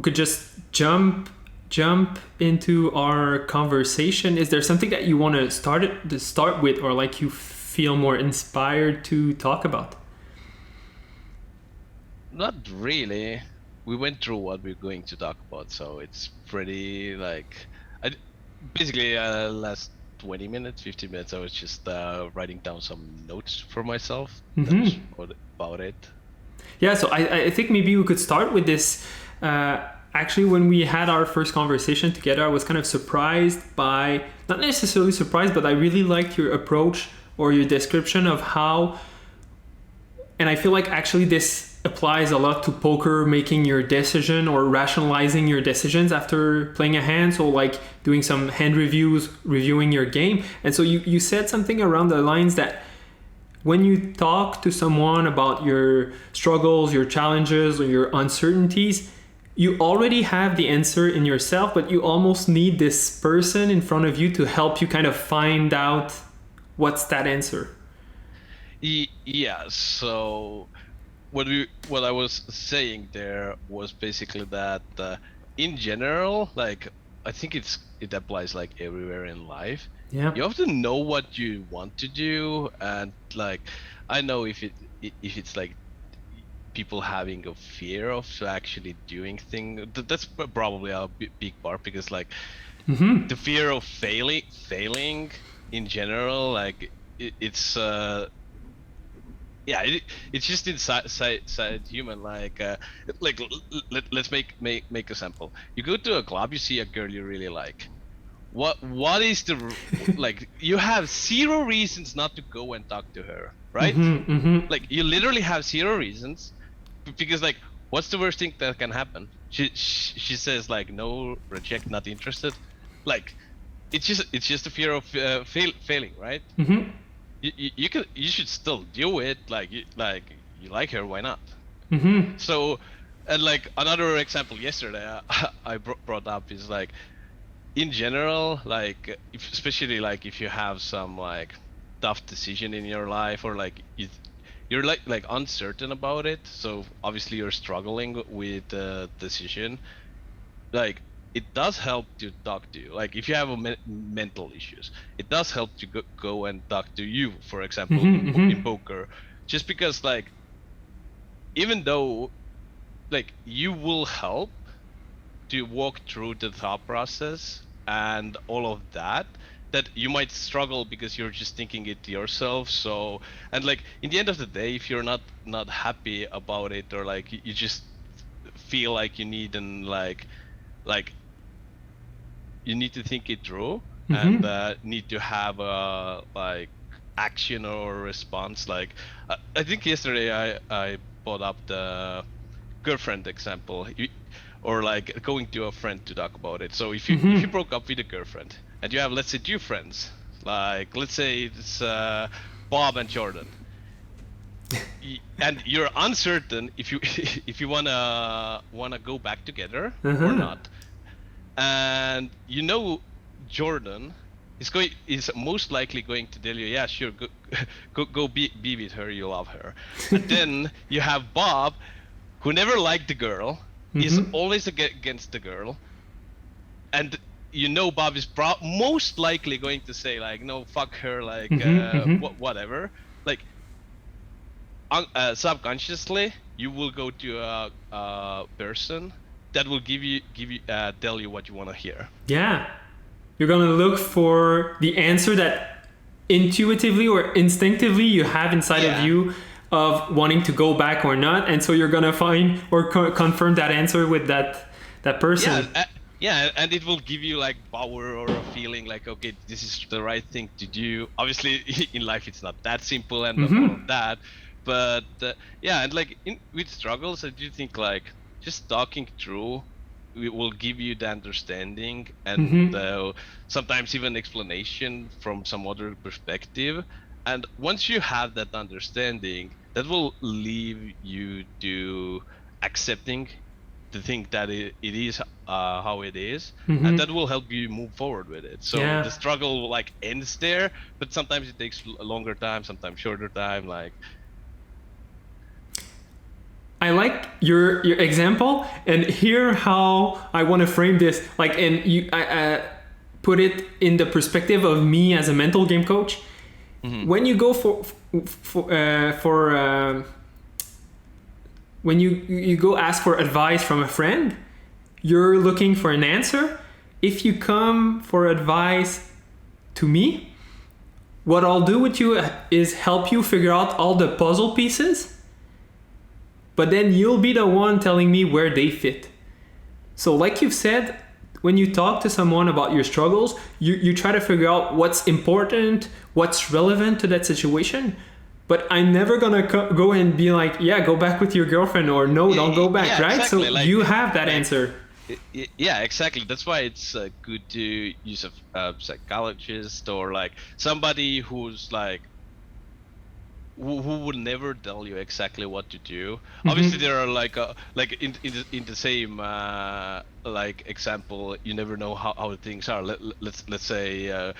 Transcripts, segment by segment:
we could just jump into our conversation. Is there something that you want to start with, or like you feel more inspired to talk about? Not really. We went through what we're going to talk about, so it's pretty like I basically last 20 minutes, 15 minutes. I was just writing down some notes for myself. That was about it. Yeah, so I think maybe we could start with this. Actually, when we had our first conversation together, I was kind of surprised by, not necessarily surprised, but I really liked your approach or your description of how, and I feel like actually this applies a lot to poker, making your decision or rationalizing your decisions after playing a hand. So like doing some hand reviews, reviewing your game. And so you said something around the lines that when you talk to someone about your struggles, your challenges, or your uncertainties, you already have the answer in yourself, but you almost need this person in front of you to help you kind of find out what's that answer. Yeah. So what I was saying there was basically that in general, like I think it applies like everywhere in life. Yeah. You have to know what you want to do, and like I know if it's like people having a fear of actually doing things, that's probably a big part, because like the fear of failing in general, like it's yeah, it's just inside human. Like let's make a sample. You go to a club, you see a girl you really like. What is the like? You have zero reasons not to go and talk to her, right? Like you literally have zero reasons, because like, what's the worst thing that can happen? She says like no, reject, not interested. Like, it's just a fear of failing, right? You should still do it. Like you like her, why not? So, and like another example yesterday I brought up is like, in general, like especially like if you have some like tough decision in your life, or like you're like uncertain about it, so obviously you're struggling with the decision, like it does help to talk to you. Like if you have mental issues, it does help to go and talk to you, for example, in poker, just because like even though like you will help to walk through the thought process and all of that you might struggle because you're just thinking it yourself. So, and like in the end of the day, if you're not happy about it, or like you just feel like you need and like you need to think it through, and need to have a like action or response. Like I think yesterday I brought up the girlfriend example, or like going to a friend to talk about it. So if you broke up with a girlfriend and you have, let's say, two friends, like let's say it's Bob and Jordan, and you're uncertain if you wanna go back together or not, and you know Jordan is most likely going to tell you, yeah, sure, go be with her, you love her. And then you have Bob, who never liked the girl, is always against the girl, and you know Bob is most likely going to say like, no, fuck her, like whatever. Like subconsciously you will go to a person that will give you tell you what you want to hear. Yeah, you're gonna look for the answer that intuitively or instinctively you have inside of you, of wanting to go back or not, and so you're gonna find or confirm that answer with that person. Yeah, and it will give you like power or a feeling like, okay, this is the right thing to do. Obviously, in life it's not that simple and all of that, but yeah, and like with struggles, I do think like just talking through it will give you the understanding and sometimes even explanation from some other perspective. And once you have that understanding, that will leave you to accepting the thing that it is how it is, and that will help you move forward with it. So the struggle like ends there, but sometimes it takes a longer time, sometimes shorter time. Like, I like your example, and here how I want to frame this. Like, and I put it in the perspective of me as a mental game coach. When you go when you go ask for advice from a friend, you're looking for an answer. If you come for advice to me, what I'll do with you is help you figure out all the puzzle pieces, but then you'll be the one telling me where they fit. So like you've said, when you talk to someone about your struggles, you try to figure out what's important, what's relevant to that situation. But I'm never gonna go and be like, yeah, go back with your girlfriend, or no, don't go back, yeah, right? exactly. So Like, you have that answer. Yeah, exactly. That's why it's good to use a psychologist or like somebody who's like who would never tell you exactly what to do. Obviously, there are like in the same like example, you never know how things are. Let's say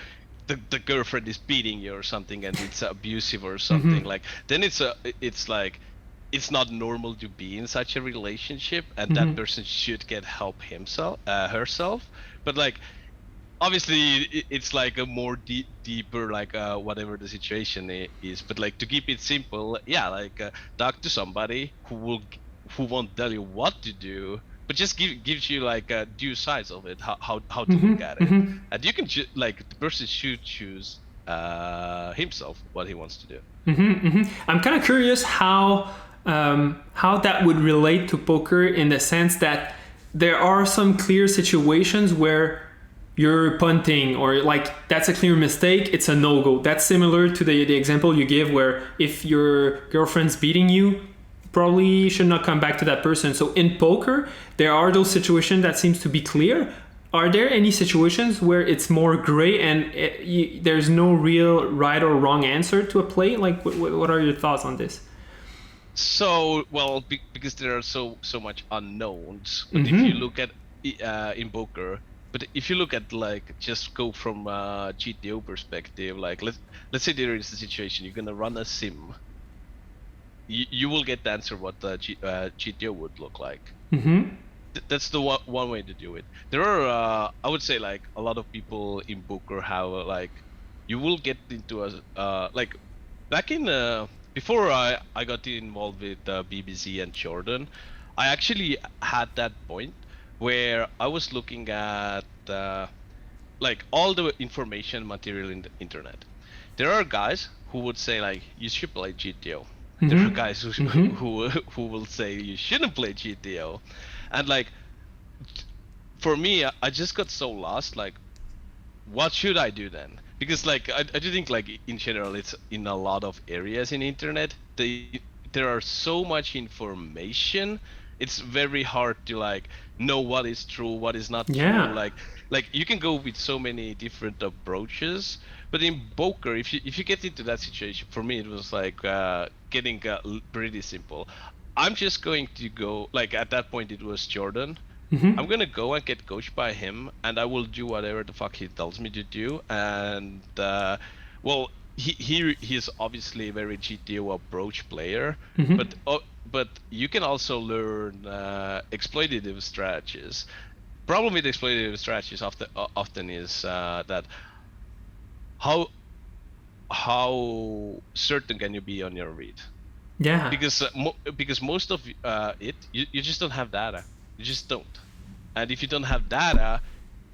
the girlfriend is beating you or something, and it's abusive or something. Like then it's like it's not normal to be in such a relationship, and that person should get help herself. But like obviously it's like a more deeper like whatever the situation is, but like to keep it simple, yeah, like talk to somebody who won't tell you what to do, but just gives you like due sides of it, how to look at it. And you can like the person should choose himself what he wants to do. I'm kind of curious how that would relate to poker, in the sense that there are some clear situations where you're punting, or like that's a clear mistake, it's a no-go. That's similar to the example you give, where if your girlfriend's beating you, probably should not come back to that person. So in poker, there are those situations that seems to be clear. Are there any situations where it's more gray and there's no real right or wrong answer to a play? Like, what are your thoughts on this? So, well, because there are so much unknowns. But if you look at in poker, but if you look at like just go from GTO perspective, like let's say there is a situation you're gonna run a sim. You will get the answer what the GTO would look like. That's the one way to do it. There are I would say like a lot of people in poker have like you will get into a like back in before I got involved with BBC and Jordan, I actually had that point where I was looking at like all the information material in the internet. There are guys who would say like you should play GTO. There are guys who will say you shouldn't play GTO, and like for me, I just got so lost. Like, what should I do then? Because like I do think like in general it's in a lot of areas in internet there are so much information, it's very hard to like know what is true, what is not true. Like you can go with so many different approaches, but in poker if you get into that situation, for me it was like getting pretty simple. I'm just going to go, like at that point it was Jordan. I'm gonna go and get coached by him, and I will do whatever the fuck he tells me to do. And well, he's obviously a very GTO approach player, but you can also learn exploitative strategies. Problem with exploitative strategies often is that how certain can you be on your read? Yeah. Because most of it you just don't have data. You just don't. And if you don't have data,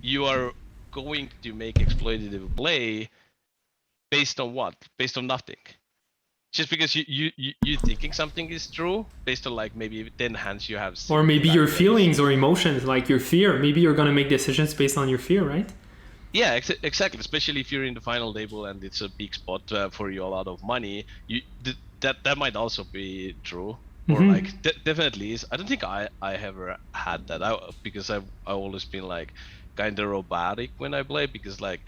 you are going to make exploitative play based on what? Based on nothing. Just because you thinking something is true based on like maybe 10 hands you have. Or maybe your feelings or emotions, like your fear. Maybe you're gonna make decisions based on your fear, right? Yeah, exactly. Especially if you're in the final table and it's a big spot for you, a lot of money. That might also be true. Or like definitely is. I don't think I ever had that because I've always been like kind of robotic when I play, because like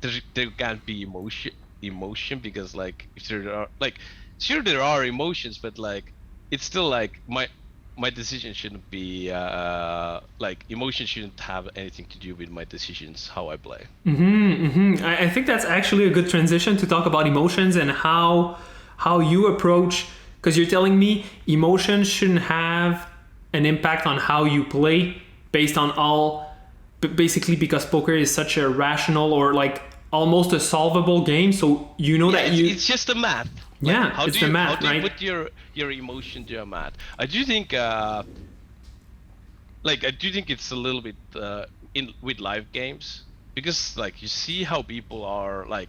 there can't be emotion because like if there are like sure there are emotions, but like it's still like my decision shouldn't be like emotion shouldn't have anything to do with my decisions how I play. I think that's actually a good transition to talk about emotions and how you approach Because you're telling me emotions shouldn't have an impact on how you play based on basically because poker is such a rational or like almost a solvable game. So you know that it's just the math. Like, how it's do the math, how do you right? put your emotion to your math? I do think it's a little bit in with live games, because like you see how people are like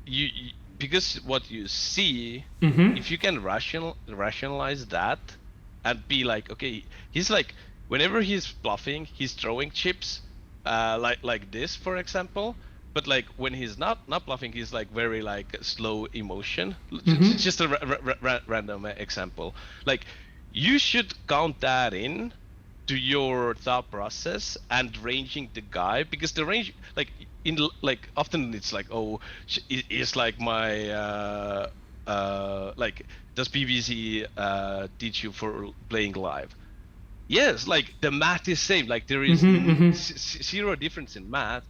you because what you see, if you can rationalize that and be like, okay, he's like, whenever he's bluffing, he's throwing chips like this, for example. But like when he's not bluffing, he's like very like slow emotion. Just a random example. Like you should count that in to your thought process and ranging the guy, because the range, like in like often it's like, oh, it's like my like, does PBC teach you for playing live? Yes, like the math is same. Like there is zero difference in math.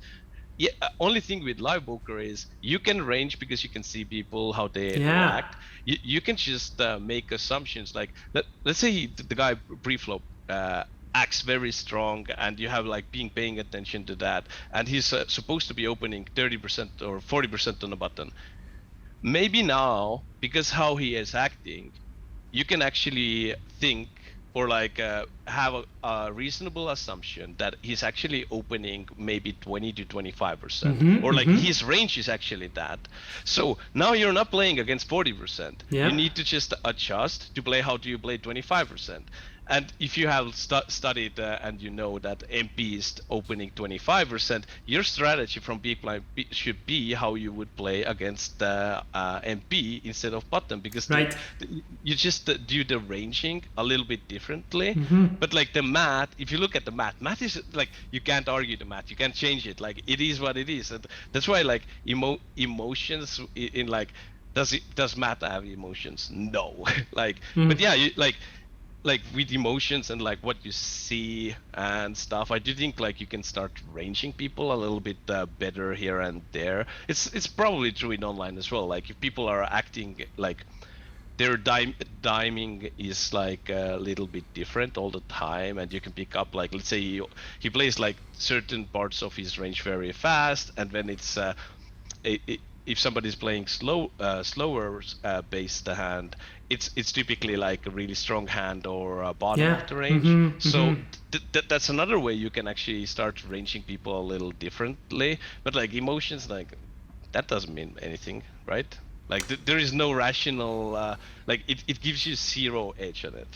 Yeah, only thing with live poker is you can range because you can see people how they react. You can just make assumptions. Like let's say the guy pre-flop acts very strong, and you have like paying attention to that, and he's supposed to be opening 30% or 40% on the button. Maybe now, because how he is acting, you can actually think or like have a reasonable assumption that he's actually opening maybe 20 to 25%, or like his range is actually that. So now you're not playing against 40%. You need to just adjust to play how do you play 25%. And if you have studied and you know that MP is opening 25%, your strategy from big blind should be how you would play against MP instead of button, because you just do the ranging a little bit differently. But like the math, if you look at the math is like, you can't argue the math, you can't change it. Like it is what it is. And that's why like emotions in like, does math have emotions? No. Like, but yeah, like with emotions and like what you see and stuff, I do think like you can start ranging people a little bit better here and there. It's probably true in online as well. Like if people are acting like their diming is like a little bit different all the time, and you can pick up, like, let's say he plays like certain parts of his range very fast, and when it's if somebody's playing slower based hand, it's typically like a really strong hand or a bottom of the range. So that's another way you can actually start ranging people a little differently. But like emotions, like that doesn't mean anything, right? Like there is no rational like it gives you zero edge on it.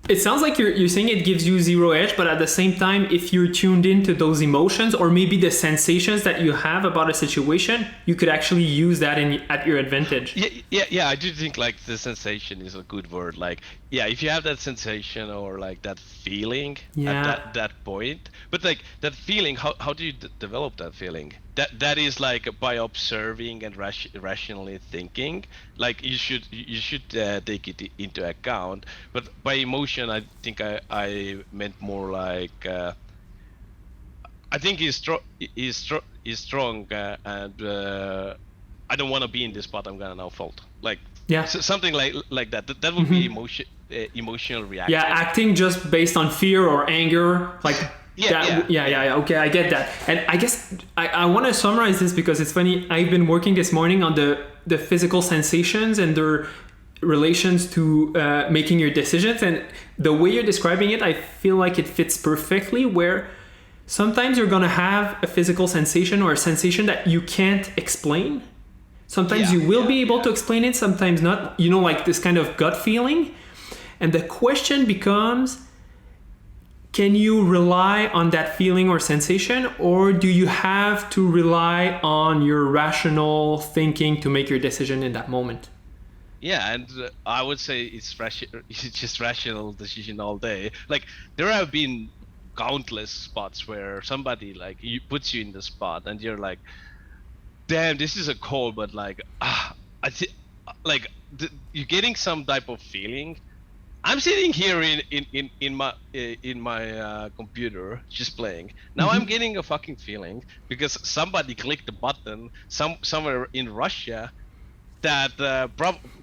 It sounds like you're saying it gives you zero edge, but at the same time, if you're tuned into those emotions or maybe the sensations that you have about a situation, you could actually use that at your advantage. Yeah. I do think like the sensation is a good word. Like, yeah, if you have that sensation or like that feeling at that point, but like that feeling, how do you develop that feeling? That is like by observing and rationally thinking. Like you should take it into account. But by emotion, I think I meant more like I think he's strong and I don't want to be in this spot. I'm gonna now fold. Like something like that. That would be emotional reaction. Yeah, acting just based on fear or anger, like. Yeah. Okay, I get that. And I guess I want to summarize this because it's funny. I've been working this morning on the physical sensations and their relations to making your decisions. And the way you're describing it, I feel like it fits perfectly, where sometimes you're going to have a physical sensation or a sensation that you can't explain. Sometimes you will be able to explain it, sometimes not. You know, like this kind of gut feeling. And the question becomes, can you rely on that feeling or sensation, or do you have to rely on your rational thinking to make your decision in that moment? Yeah, and I would say it's just rational decision all day. Like there have been countless spots where somebody like puts you in the spot, and you're like, "Damn, this is a call," but like, you're getting some type of feeling. I'm sitting here in my computer just playing. Now I'm getting a fucking feeling because somebody clicked the button somewhere in Russia, that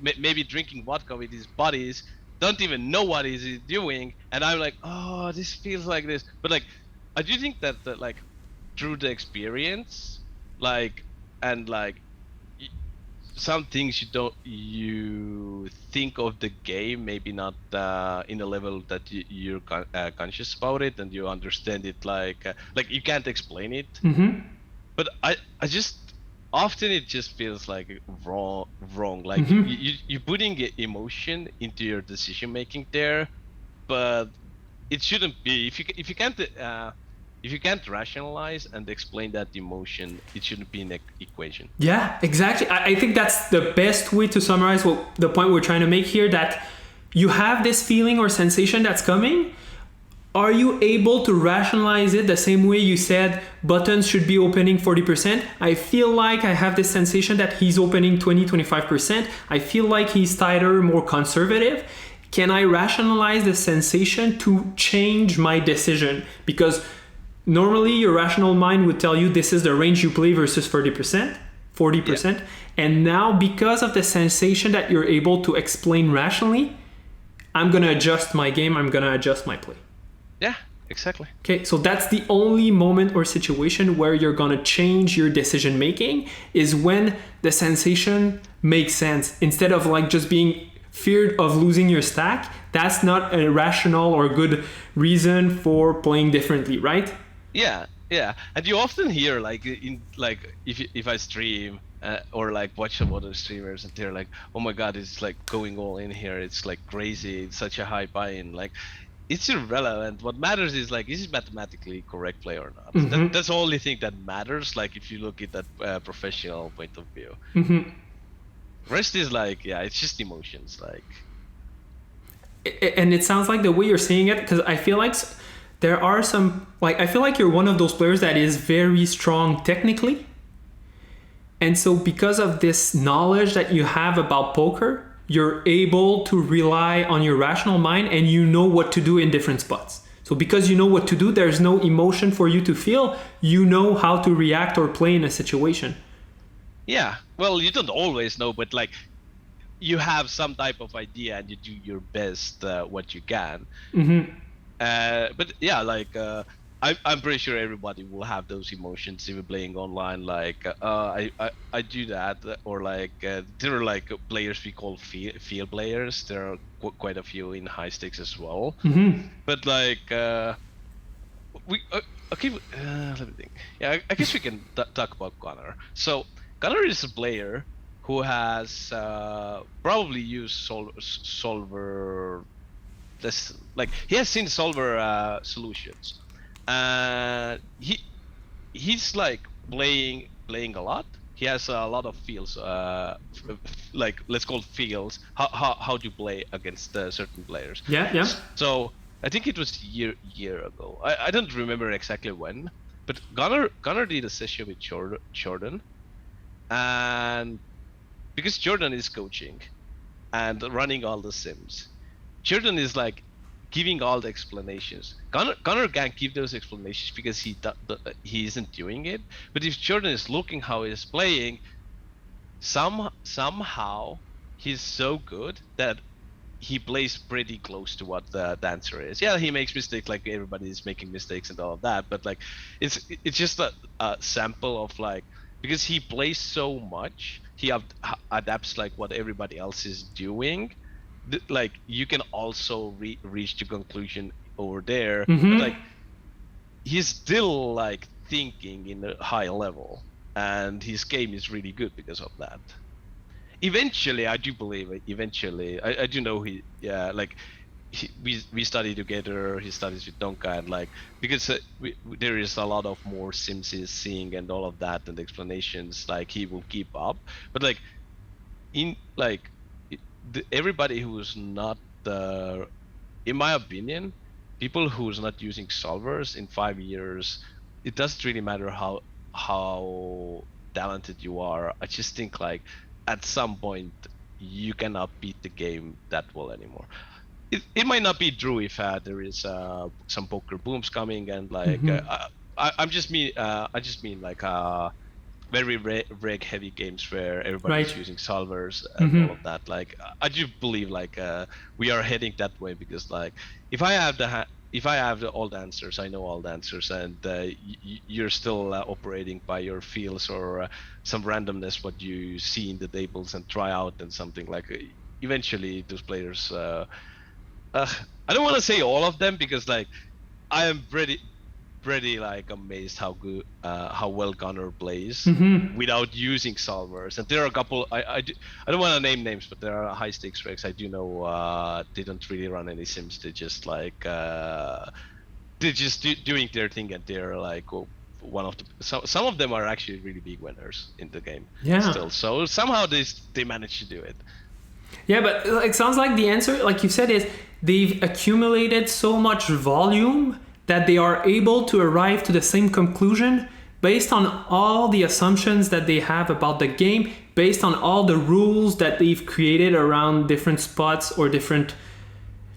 maybe drinking vodka with his buddies don't even know what he's doing, and I'm like, oh, this feels like this. But like, I do think that like through the experience, like, and like some things you think of the game, maybe not in a level that you're conscious about it and you understand it, like you can't explain it. Mm-hmm. But I just often it just feels like wrong. Like Mm-hmm. you're putting emotion into your decision making there, but it shouldn't be. If you can't rationalize and explain that emotion, it shouldn't be an equation. Yeah, exactly. I think that's the best way to summarize what the point we're trying to make here, that you have this feeling or sensation that's coming. Are you able to rationalize it the same way you said buttons should be opening 40%? I feel like I have this sensation that he's opening 20-25%. I feel like he's tighter, more conservative. Can I rationalize the sensation to change my decision? Because normally your rational mind would tell you this is the range you play versus 40%. Yeah. And now, because of the sensation that you're able to explain rationally, I'm going to adjust my game, I'm going to adjust my play. Yeah, exactly. Okay, so that's the only moment or situation where you're going to change your decision making, is when the sensation makes sense. Instead of like just being feared of losing your stack, that's not a rational or good reason for playing differently, right? Yeah, yeah. And you often hear like in like if I stream or like watch some other streamers and they're like, oh my god, it's like going all in here. It's like crazy. It's such a high buy-in. Like, it's irrelevant. What matters is like, is it mathematically correct play or not? Mm-hmm. That's the only thing that matters. Like, if you look at that professional point of view, Mm-hmm. rest is like, yeah, it's just emotions. Like, And it sounds like the way you're saying it, because I feel like there are some, like, I feel like you're one of those players that is very strong technically. And so because of this knowledge that you have about poker, you're able to rely on your rational mind and you know what to do in different spots. So because you know what to do, there's no emotion for you to feel. You know how to react or play in a situation. yeah, well, you don't always know, but like, you have some type of idea and you do your best what you can. Mm-hmm. But yeah, like I'm pretty sure everybody will have those emotions even playing online. Like I do that, or like there are like players we call field players. There are quite a few in high stakes as well. Mm-hmm. But like we okay, let me think. Yeah, I guess we can talk about Connor. So Connor is a player who has probably used solver. This, like, he has seen solver solutions, and he's like playing a lot. He has a lot of feels, like, let's call it feels, how to play against certain players. Yeah, yeah. So I think it was year ago. I don't remember exactly when, but Gunnar did a session with Jordan, and because Jordan is coaching and running all the sims, Jordan is like giving all the explanations. Connor can't give those explanations because he isn't doing it. But if Jordan is looking how he's playing, somehow he's so good that he plays pretty close to what the answer is. Yeah, he makes mistakes like everybody is making mistakes and all of that. But like, it's just a sample of like, because he plays so much, he adapts like what everybody else is doing. Like, you can also reach the conclusion over there. Mm-hmm. But like, he's still like thinking in a high level, and his game is really good because of that. Eventually, I do believe it. Eventually, I do know yeah, like, we study together. He studies with Donka, and like, because there is a lot of more sims he's seeing and all of that and explanations, like, he will keep up. But like, in like, everybody who's not in my opinion, people who's not using solvers in 5 years, it doesn't really matter how talented you are. I just think like, at some point you cannot beat the game that well anymore. It might not be true if there is some poker booms coming, and like, Mm-hmm. I just mean like very reg heavy games where everybody's Right. using solvers and all of that. Like I do believe like we are heading that way, because like if I have all the answers, I know all the answers, and you're still operating by your feels or some randomness what you see in the tables and try out and something like. Eventually, those players. I don't want to say all of them, because like I am pretty like amazed how good how well Gunner plays without using solvers. And there are a couple I don't want to name names, but there are high stakes regs I do know they don't really run any sims. They just like they're just doing their thing, and they're like one of the some of them are actually really big winners in the game. Yeah. Still, so somehow they manage to do it. Yeah, but it sounds like the answer, like you said, is they've accumulated so much volume that they are able to arrive to the same conclusion based on all the assumptions that they have about the game, based on all the rules that they've created around different spots or different.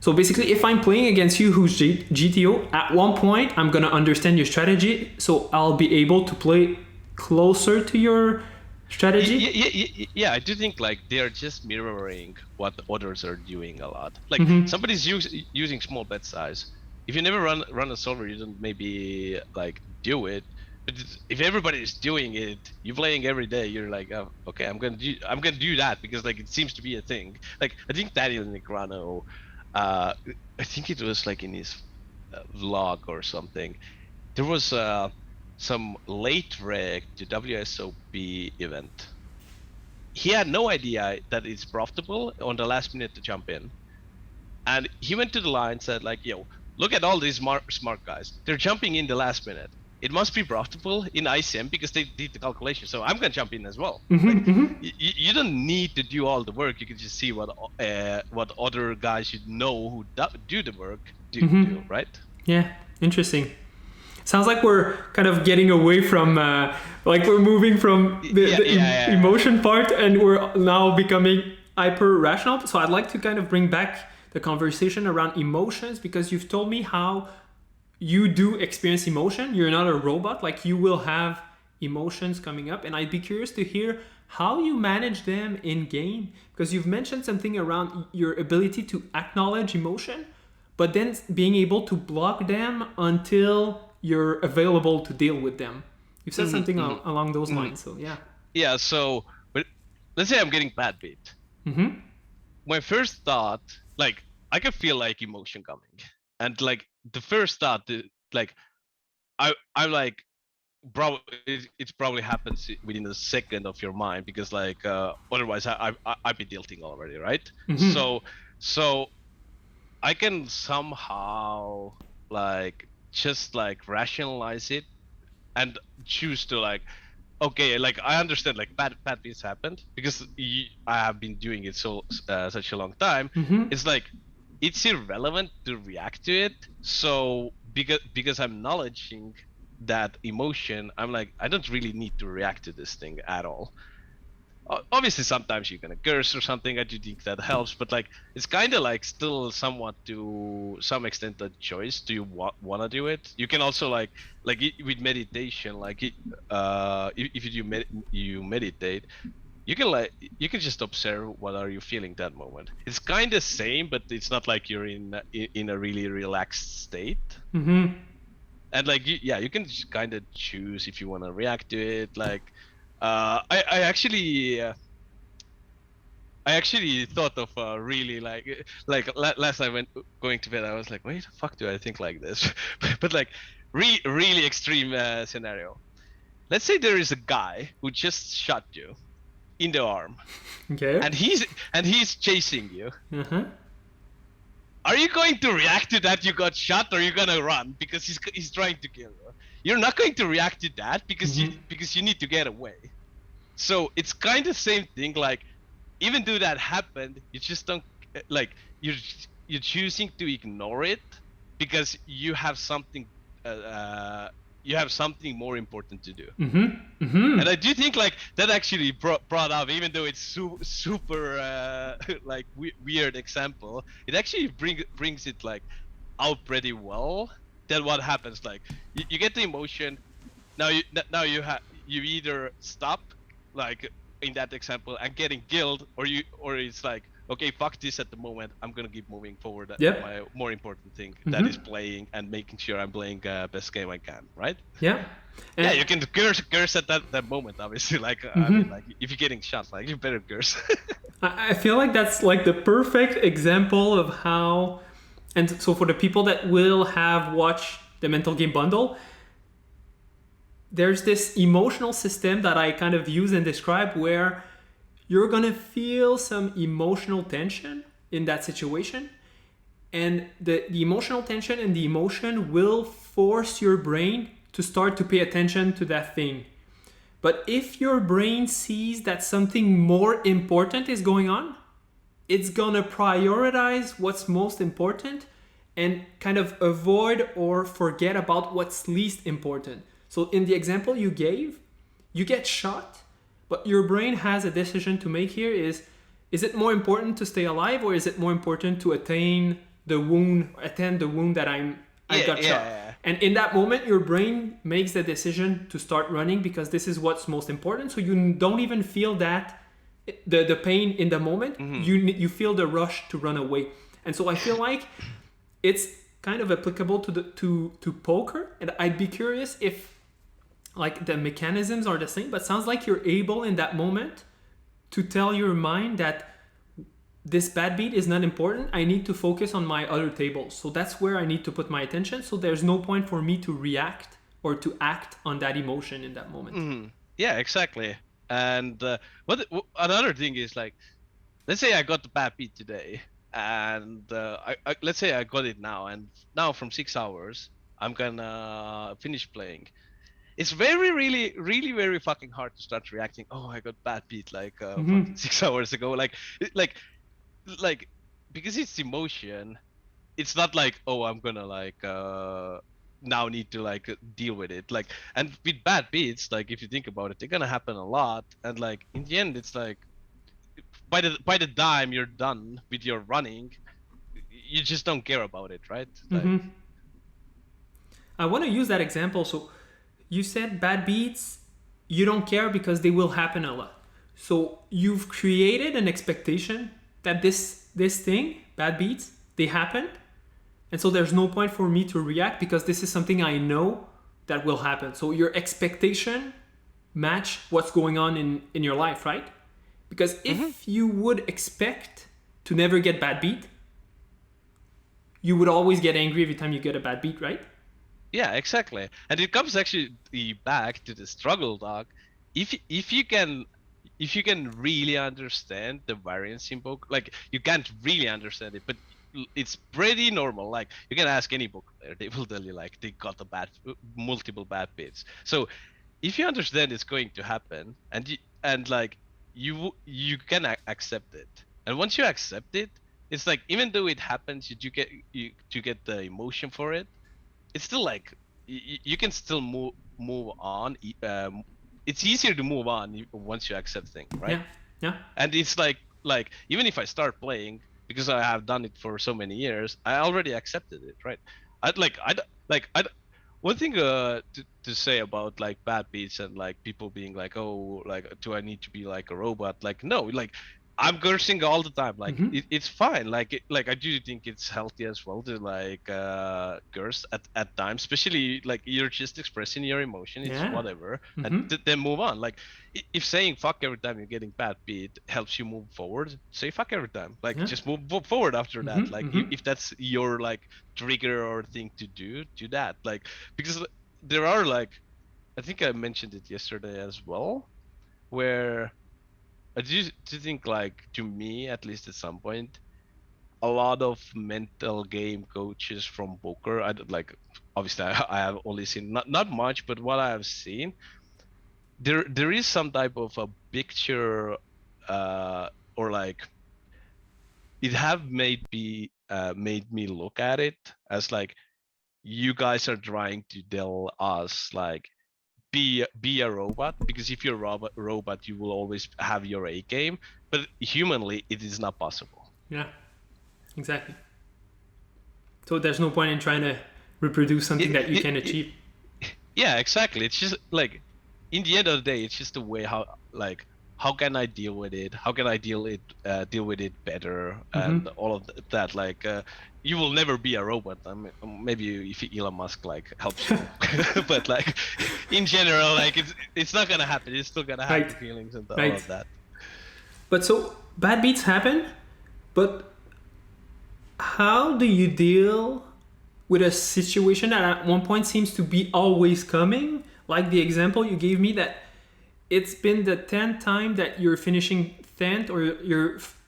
So basically, if I'm playing against you who's GTO, at one point I'm gonna understand your strategy, so I'll be able to play closer to your strategy. Yeah, I do think like they are just mirroring what others are doing a lot. Like somebody's using small bet size. If you never run a solver, you don't maybe like do it. But if everybody is doing it, you're playing every day. You're like, oh, okay, I'm gonna do that, because like it seems to be a thing. Like I think Daniel Negreanu, I think it was like in his vlog or something. There was some late reg to WSOP event. He had no idea that it's profitable on the last minute to jump in, and he went to the line and said like, yo, look at all these smart guys. They're jumping in the last minute. It must be profitable in ICM because they did the calculation. So I'm gonna jump in as well. You don't need to do all the work. You can just see what other guys you know who do the work do, right? Yeah, interesting. Sounds like we're kind of getting away from, like we're moving from the emotion part, and we're now becoming hyper rational. So I'd like to kind of bring back the conversation around emotions, because you've told me how you do experience emotion. You're not a robot. Like you will have emotions coming up, and I'd be curious to hear how you manage them in game, because you've mentioned something around your ability to acknowledge emotion, but then being able to block them until you're available to deal with them. You've said something along those lines. So yeah, so but let's say I'm getting bad beat. My first thought, like I can feel like emotion coming, and like the first thought, like I'm like, bro, it probably happens within a second of your mind, because like otherwise I'd be tilting already, right? So I can somehow like just like rationalize it and choose to like, okay, like I understand like bad beats happened, because I have been doing it such a long time. It's like it's irrelevant to react to it. So because I'm acknowledging that emotion, I'm like, I don't really need to react to this thing at all. Obviously sometimes you're gonna curse or something. I do think that helps, but like it's kind of like still somewhat to some extent a choice. Do you want to do it? You can also like with meditation, like if you meditate, you can just observe what are you feeling that moment. It's kind of same, but it's not like you're in a really relaxed state. And like you can just kind of choose if you want to react to it. Like I actually thought of really like last night going to bed, I was like, wait, the fuck do I think like this? But like really extreme scenario. Let's say there is a guy who just shot you in the arm, okay, and he's chasing you. Are you going to react to that you got shot, or are you gonna run because he's trying to kill you? You're not going to react to that because you need to get away. So it's kind of same thing. Like even though that happened, you just don't like you're choosing to ignore it because you have something more important to do. And I do think like that actually brought up, even though it's super like weird example, it actually brings it like out pretty well. Then what happens, like you get the emotion, now you you either stop, like in that example, and getting killed, or it's like, okay, fuck this at the moment. I'm gonna keep moving forward. Yep. My more important thing that is playing and making sure I'm playing best game I can, right? Yeah. Yeah, you can curse at that moment, obviously. Like I mean, like if you're getting shot, like you better curse. I feel like that's like the perfect example of how, and so for the people that will have watched the Mental Game Bundle, there's this emotional system that I kind of use and describe where you're gonna feel some emotional tension in that situation, and the emotional tension and the emotion will force your brain to start to pay attention to that thing. But if your brain sees that something more important is going on, it's gonna prioritize what's most important and kind of avoid or forget about what's least important. So in the example you gave, you get shot, but your brain has a decision to make here: is it more important to stay alive, or is it more important to attend the wound that I got shot? Yeah. And in that moment, your brain makes the decision to start running because this is what's most important. So you don't even feel that the pain in the moment. You feel the rush to run away. And so I feel like it's kind of applicable to poker. And I'd be curious if like the mechanisms are the same, but sounds like you're able in that moment to tell your mind that this bad beat is not important. I need to focus on my other tables. So that's where I need to put my attention. So there's no point for me to react or to act on that emotion in that moment. Yeah, exactly. And another thing is, like, let's say I got the bad beat today, and let's say I got it now, and now from 6 hours I'm gonna finish playing. It's really very fucking hard to start reacting. Oh, I got bad beat like fucking 6 hours ago. Like because it's emotion. It's not like, oh, I'm gonna like now need to like deal with it. Like, and with bad beats, like if you think about it, they're gonna happen a lot. And like in the end, it's like by the time you're done with your running, you just don't care about it, right? Like, I want to use that example. So you said bad beats, you don't care because they will happen a lot. So you've created an expectation that this thing, bad beats, they happen. And so there's no point for me to react because this is something I know that will happen. So your expectation match what's going on in your life, right? Because if you would expect to never get bad beat, you would always get angry every time you get a bad beat, right? Yeah, exactly. And it comes actually back to the struggle, dog. If you can really understand the variance in poker, like you can't really understand it, but it's pretty normal. Like you can ask any poker player, they will tell you like they got multiple bad beats. So if you understand it's going to happen, and like you can accept it, and once you accept it, it's like even though it happens, you get the emotion for it. It's still like you can still move on. It's easier to move on once you accept things, right? Yeah. And it's like even if I start playing, because I have done it for so many years, I already accepted it, right? One thing to say about like bad beats and like people being like, oh, like do I need to be like a robot? Like no, like I'm cursing all the time. Like it's fine. Like I do think it's healthy as well to like curse at times, especially like you're just expressing your emotion. It's whatever, and then move on. Like if saying fuck every time you're getting bad beat helps you move forward, say fuck every time. Like just move forward after that. Like if that's your like trigger or thing to do that. Like because there are like, I think I mentioned it yesterday as well, where I do think, like, to me, at least at some point, a lot of mental game coaches from poker, like, obviously, I have only seen not much, but what I have seen, there is some type of a picture, or like, it have made me look at it as like, you guys are trying to tell us like, be a robot, because if you're a robot you will always have your A game, but humanly it is not possible. Yeah, exactly. So there's no point in trying to reproduce something that you can achieve. Yeah, exactly. It's just like in the end of the day, it's just a way how can I deal with it? How can I deal with it better and all of that? Like you will never be a robot. I mean, maybe if Elon Musk like helps you, but like in general, like it's not gonna happen. You're still gonna have Right. the feelings and Right. all of that. But so bad beats happen, but how do you deal with a situation that at one point seems to be always coming? Like the example you gave me, that it's been the 10th time that you're finishing 10th, or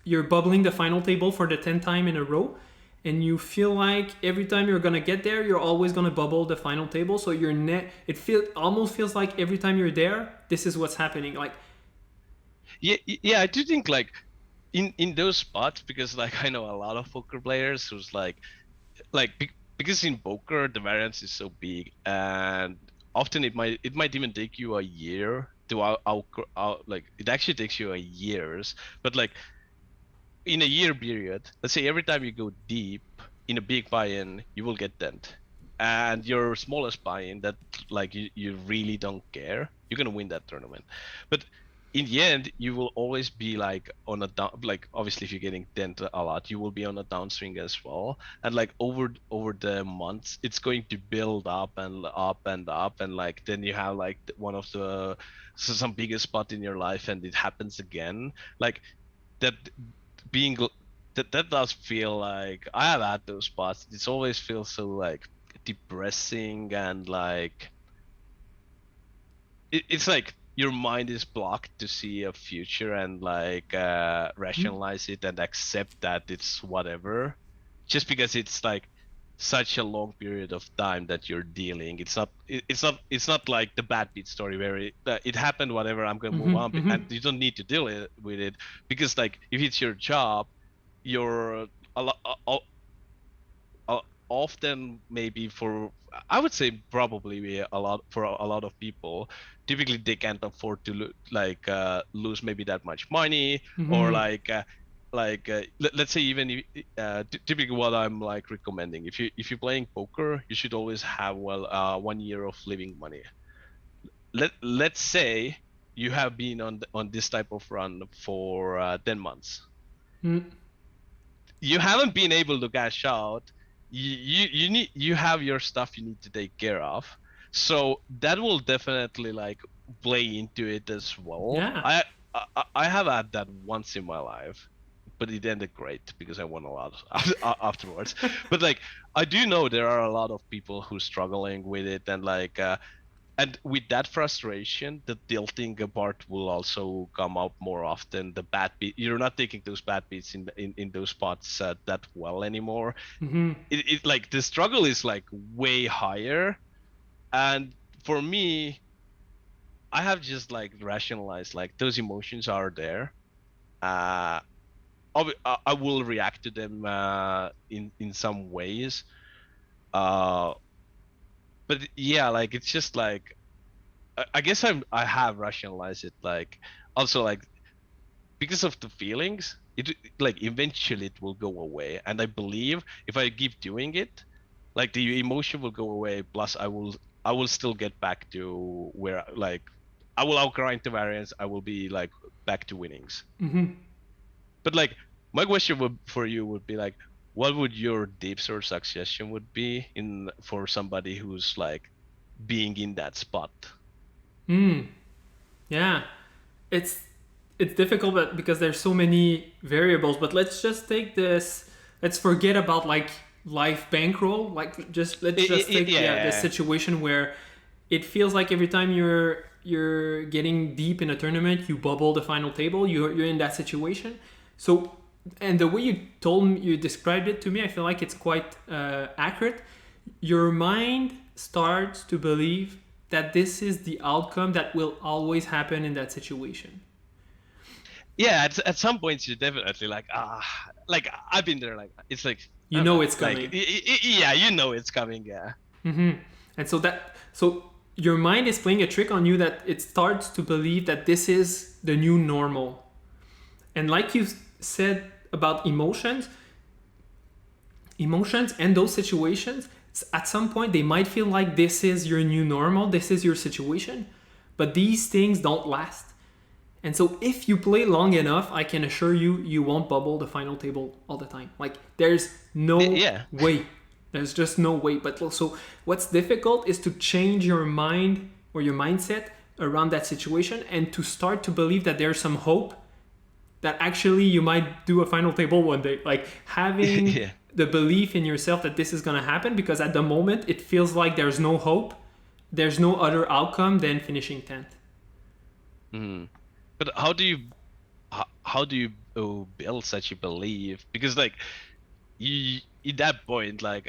you're bubbling the final table for the 10th time in a row, and you feel like every time you're gonna get there, you're always gonna bubble the final table. So almost feels like every time you're there, this is what's happening. Like, Yeah, I do think like in those spots, because like I know a lot of poker players who's because in poker the variance is so big, and often it might even take you a year to out like it actually takes you a years, but like in a year period, let's say every time you go deep in a big buy-in, you will get dent. And your smallest buy-in that like you really don't care, you're gonna win that tournament. But in the end, you will always be like on a down, like obviously if you're getting dent a lot, you will be on a downswing as well. And like over the months, it's going to build up and up and up, and like then you have like one of the some biggest spot in your life, and it happens again. Like that being that does feel like I have had those spots. It's always feels so like depressing, and like it's like your mind is blocked to see a future and like rationalize it and accept that it's whatever, just because it's like such a long period of time that you're dealing. It's not like the bad beat story where it happened, whatever, I'm gonna move on, and you don't need to deal with it, because like if it's your job, you're a lot often, maybe for, I would say probably a lot for a lot of people, typically they can't afford to lose maybe that much money, or let's say even typically what I'm like recommending, if you're playing poker, you should always have 1 year of living money. Let's say you have been on this type of run for 10 months. You haven't been able to cash out. You have your stuff you need to take care of, so that will definitely like play into it as well. Yeah. I have had that once in my life, but it ended great because I won a lot afterwards. But like I do know there are a lot of people who struggling with it, and like and with that frustration, the tilting apart will also come up more often. The bad beat, you're not taking those bad beats in those spots that well anymore. It like the struggle is like way higher, and for me, I have just like rationalized like those emotions are there. I will react to them in some ways. But yeah, like it's just like I guess I have rationalized it, like also like because of the feelings, it like eventually it will go away, and I believe if I keep doing it, like the emotion will go away, plus I will still get back to where like I will outgrind the variance, I will be like back to winnings. But like my question for you would be like, what would your tips or suggestion would be in for somebody who's like being in that spot? Yeah. It's difficult, but because there's so many variables. But let's just take this. Let's forget about like life bankroll. Like let's just take the situation where it feels like every time you're getting deep in a tournament, you bubble the final table. You're in that situation. So, and the way you described it to me, I feel like it's quite accurate. Your mind starts to believe that this is the outcome that will always happen in that situation. Yeah, at some points you're definitely like I've been there, like it's like It's coming. Yeah, it's coming. Yeah. And so your mind is playing a trick on you, that it starts to believe that this is the new normal. And like you said about emotions and those situations, at some point they might feel like this is your new normal, this is your situation. but these things don't last. And so if you play long enough, I can assure you, you won't bubble the final table all the time. Like, there's no way. There's just no way. But also, what's difficult is to change your mind or your mindset around that situation and to start to believe that there's some hope that actually you might do a final table one day. Like, having the belief in yourself that this is going to happen, because at the moment, it feels like there's no hope. There's no other outcome than finishing 10th. Mm. But how do you build such a belief? Because like at that point, like,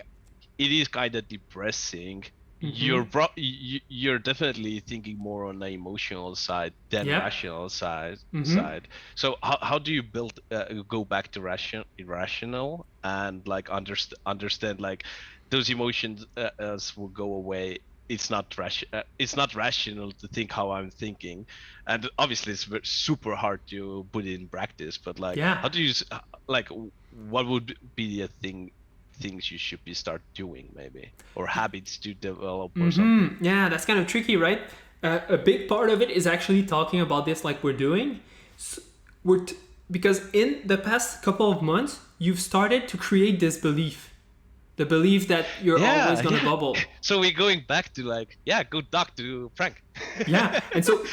it is kind of depressing. You're definitely thinking more on the emotional side than rational side. So how do you build go back to irrational and like understand like those emotions will go away? It's not rational to think how I'm thinking, and obviously it's super hard to put it in practice. But like, how do you like? What would be the things you should be start doing, maybe, or habits to develop or something? Yeah, that's kind of tricky, right? A big part of it is actually talking about this, like we're doing. Because in the past couple of months, you've started to create this belief. The belief that you're always going to bubble. So we're going back to like, go talk to Frank. And so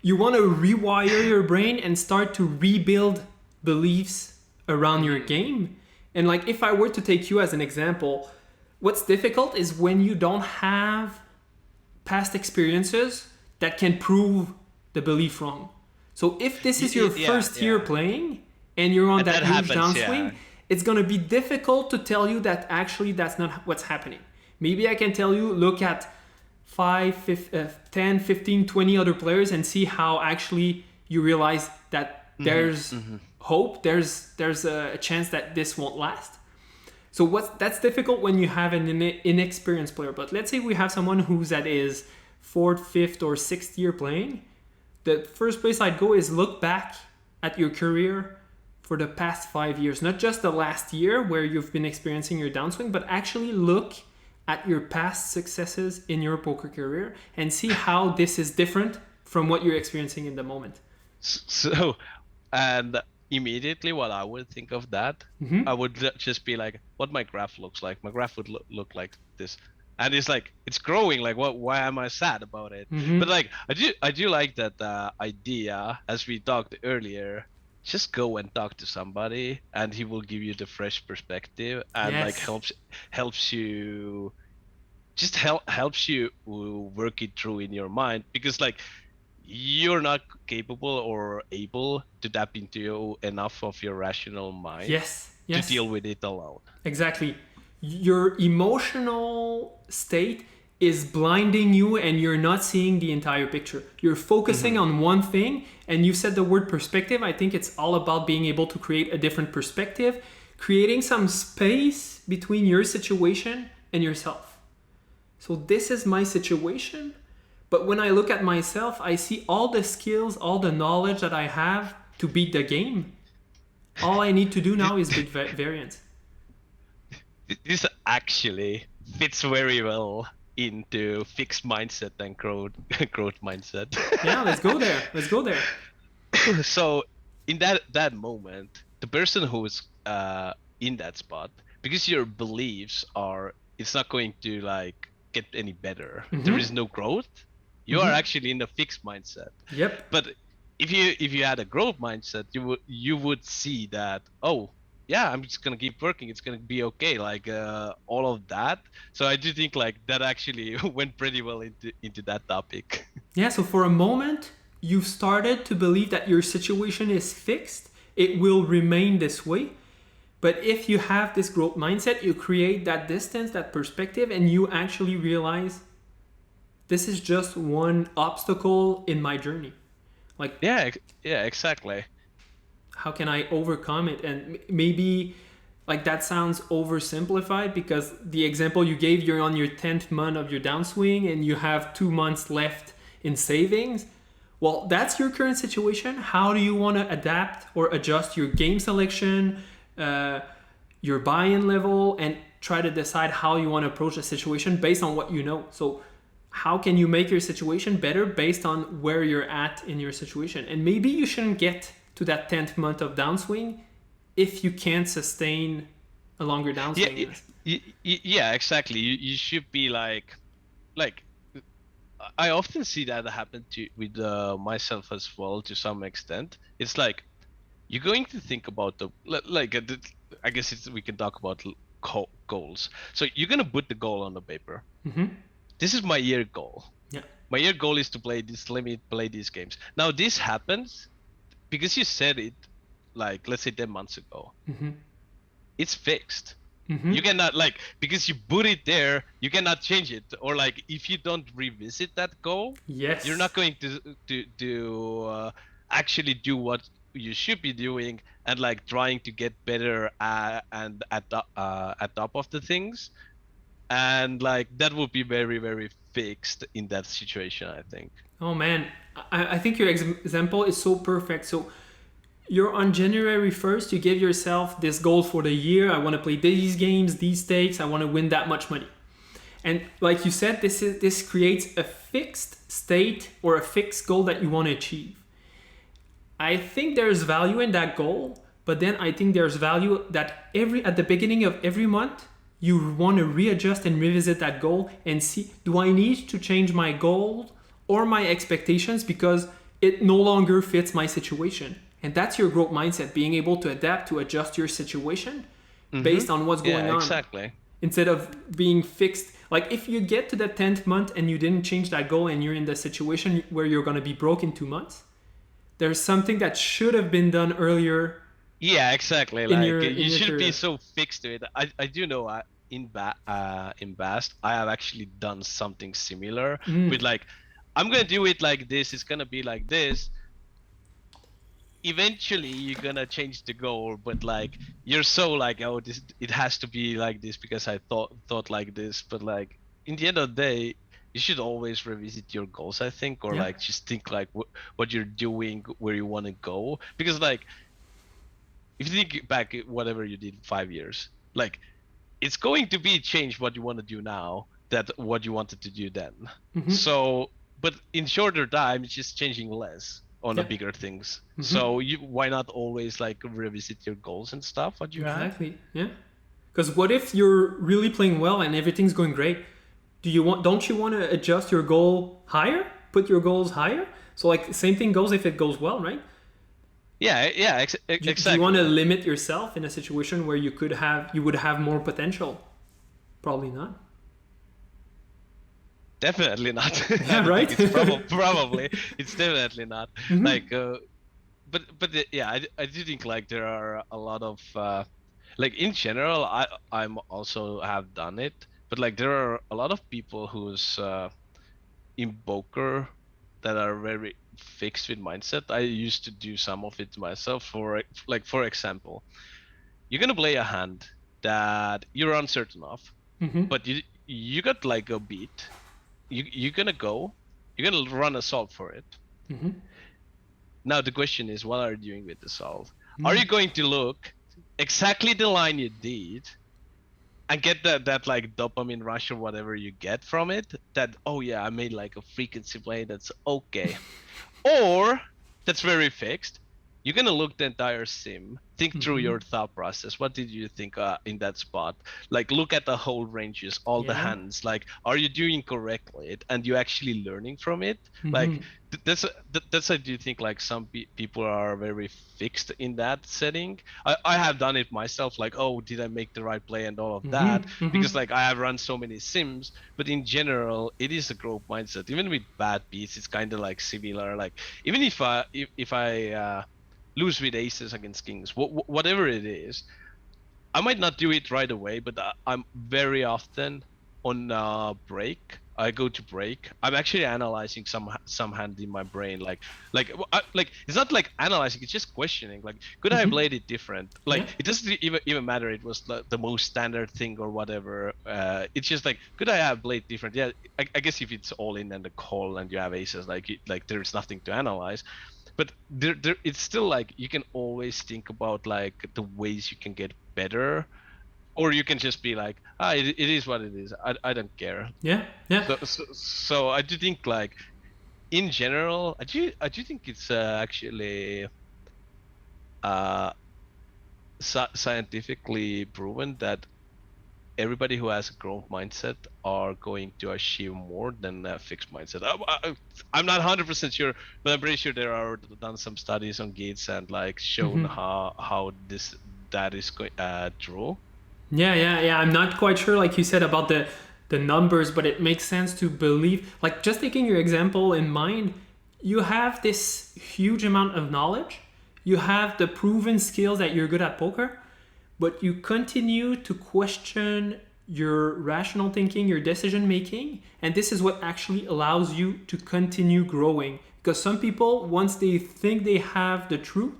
you want to rewire your brain and start to rebuild beliefs around your game. And like, if I were to take you as an example, what's difficult is when you don't have past experiences that can prove the belief wrong. So if this is your first year playing and you're on that huge downswing, it's going to be difficult to tell you that actually that's not what's happening. Maybe I can tell you, look at 10, 15, 20 other players and see how actually you realize that there's hope, there's a chance that this won't last. So that's difficult when you have an inexperienced player. But let's say we have someone who's at his 4th, 5th, or 6th year playing. The first place I'd go is look back at your career for the past 5 years, not just the last year where you've been experiencing your downswing, but actually look at your past successes in your poker career and see how this is different from what you're experiencing in the moment. So, and immediately what I would think of that, I would just be like, what my graph looks like. My graph would look like this. And it's like, it's growing, like, why am I sad about it? But like, I do like that idea, as we talked earlier. Just go and talk to somebody and he will give you the fresh perspective and like helps you work it through in your mind, because like you're not capable or able to tap into enough of your rational mind to deal with it alone. Exactly. Your emotional state is blinding you and you're not seeing the entire picture. You're focusing on one thing, and you said the word perspective. I think it's all about being able to create a different perspective, creating some space between your situation and yourself. So this is my situation, but when I look at myself, I see all the skills, all the knowledge that I have to beat the game. All I need to do now is beat variance. This actually fits very well into fixed mindset and growth mindset. Let's go there. So in that moment, the person who's in that spot, because your beliefs are, it's not going to like get any better. There is no growth. You are actually in a fixed mindset. But if you had a growth mindset, you would see that, I'm just gonna keep working. It's gonna be okay. Like all of that. So I do think like that actually went pretty well into that topic. So for a moment, you started to believe that your situation is fixed. It will remain this way. But if you have this growth mindset, you create that distance, that perspective, and you actually realize this is just one obstacle in my journey. Like exactly. How can I overcome it? And maybe like that sounds oversimplified, because the example you gave, you're on your 10th month of your downswing and you have 2 months left in savings. Well, that's your current situation. How do you want to adapt or adjust your game selection, your buy-in level, and try to decide how you want to approach the situation based on what you know? So how can you make your situation better based on where you're at in your situation. And maybe you shouldn't get to that 10th month of downswing if you can't sustain a longer Yeah, downswing. yeah, exactly. You should be like I often see that happen to with myself as well to some extent. It's like you're going to think about I guess we can talk about goals. So you're gonna put the goal on the paper. Mm-hmm. This is my year goal. Yeah. My year goal is to play this limit, play these games. Now this happens because you said it, like let's say 10 months ago. Mm-hmm. It's fixed. Mm-hmm. You cannot because you put it there, you cannot change it. Or like if you don't revisit that goal, Yes. you're not going to actually do what you should be doing and like trying to get better and at top of the things. And like that would be very very fixed in that situation, I think. Oh man, I think your example is so perfect. So you're on January 1st, you give yourself this goal for the year. I want to play these games, these stakes, I want to win that much money. And like you said, this creates a fixed state or a fixed goal that you want to achieve. I think there's value in that goal, but then I think there's value that at the beginning of every month, you want to readjust and revisit that goal and see, do I need to change my goal or my expectations because it no longer fits my situation? And that's your growth mindset, being able to adapt, to adjust your situation based on what's going on. Exactly. Instead of being fixed. Like if you get to the 10th month and you didn't change that goal and you're in the situation where you're going to be broke in 2 months, there's something that should have been done earlier. Yeah, exactly. Like you shouldn't be so fixed to it. I do know in Bast, I have actually done something similar with like, I'm gonna do it like this. It's gonna be like this. Eventually, you're gonna change the goal, but like you're so like, oh, this it has to be like this because I thought like this. But like in the end of the day, you should always revisit your goals, I think, or like just think like what you're doing, where you want to go. Because like if you think back at whatever you did 5 years, like it's going to be changed what you want to do now that what you wanted to do then. So, but in shorter time, it's just changing less on the bigger things. So why not always like revisit your goals and stuff? What you have? Exactly. Yeah. Because what if you're really playing well and everything's going great? Don't you want to adjust your goal higher? Put your goals higher? So like same thing goes if it goes well, right? Yeah, exactly. Do you want to limit yourself in a situation where you would have more potential? Probably not. Definitely not. Yeah, right. It's probably it's definitely not. Like, but yeah, I do think like there are a lot of like in general, I'm also have done it, but like there are a lot of people who's in poker that are very fixed with mindset. I used to do some of it myself. For example, you're gonna play a hand that you're uncertain of, but you got like a beat. You're gonna run a solve for it. Now the question is, what are you doing with the solve? Are you going to look exactly the line you did and get that like dopamine rush or whatever you get from it? That, oh yeah, I made like a frequency play that's okay. Or that's very fixed. You're gonna look the entire sim, think through your thought process. What did you think in that spot? Like look at the whole ranges, all the hands. Like, are you doing correctly? And you actually learning from it? Like that's I do think like some people are very fixed in that setting. I have done it myself. Like, oh, did I make the right play and all of that? Because like I have run so many sims. But in general, it is a growth mindset. Even with bad beats, it's kind of like similar. Like even if I lose with aces against kings, whatever it is, I might not do it right away, but I'm very often on break. I go to break. I'm actually analyzing some hand in my brain, like it's not like analyzing. It's just questioning. Like, could I have played it different? Like, it doesn't even matter. It was the most standard thing or whatever. It's just like, could I have played different? Yeah, I guess if it's all in and the call and you have aces, like there's nothing to analyze. But there, it's still like you can always think about like the ways you can get better or you can just be like, it is what it is. I don't care. Yeah, yeah. So I do think like in general, I do think it's actually uh scientifically proven that everybody who has a growth mindset are going to achieve more than a fixed mindset. I'm not 100% sure, but I'm pretty sure there are done some studies on gates and like shown how that is going true. Yeah. I'm not quite sure, like you said, about the numbers, but it makes sense to believe. Like, just taking your example in mind, you have this huge amount of knowledge, you have the proven skills that you're good at poker, but you continue to question your rational thinking, your decision making, and this is what actually allows you to continue growing. Because some people, once they think they have the truth,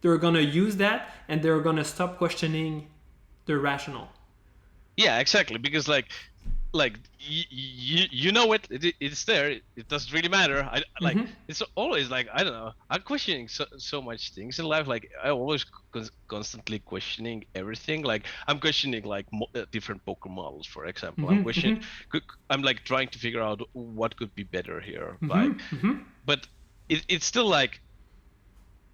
they're gonna use that and they're gonna stop questioning their rational. Yeah, exactly. Because like you know it's there. It doesn't really matter. I like it's always like I don't know. I'm questioning so much things in life. Like I always constantly questioning everything. Like I'm questioning like different poker models, for example. I'm questioning. I'm like trying to figure out what could be better here. Like, but it's still like